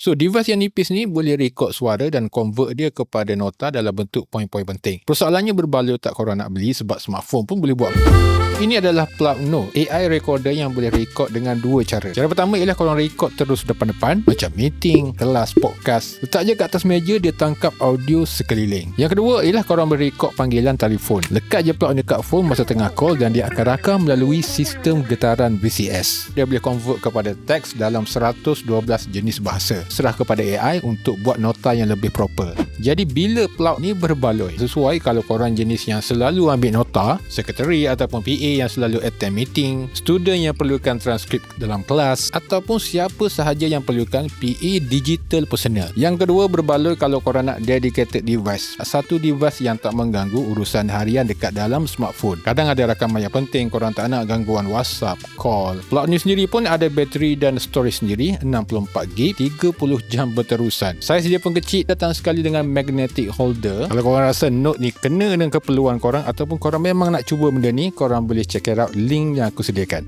So device yang nipis ni boleh record suara dan convert dia kepada nota dalam bentuk poin-poin penting. Persoalannya berbaloi tak korang nak beli sebab smartphone pun boleh buat. Ini adalah Plugno, AI recorder yang boleh record dengan dua cara. Cara pertama ialah korang record terus depan-depan macam meeting, kelas, podcast. Letak je kat atas meja, dia tangkap audio sekeliling. Yang kedua ialah korang berekod panggilan telefon. Lekat je plug ni kat phone masa tengah call dan dia akan rakam melalui sistem getaran VCS. Dia boleh convert kepada teks dalam 112 jenis bahasa. Serah kepada AI untuk buat nota yang lebih proper. Jadi bila plug ni berbaloi, sesuai kalau korang jenis yang selalu ambil nota, sekretari ataupun PA yang selalu attend meeting, student yang perlukan transkrip dalam kelas, ataupun siapa sahaja yang perlukan PA digital personal. Yang kedua berbaloi kalau korang nak dedicated device. Satu device yang tak mengganggu urusan harian dekat dalam smartphone. Kadang ada rakaman yang penting, korang tak nak gangguan WhatsApp, call. Plug ni sendiri pun ada bateri dan storage sendiri 64GB 30 jam berterusan. Saiz dia pun kecil, datang sekali dengan magnetic holder. Kalau korang rasa Note ni kena dengan keperluan korang ataupun korang memang nak cuba benda ni, korang boleh check it out link yang aku sediakan.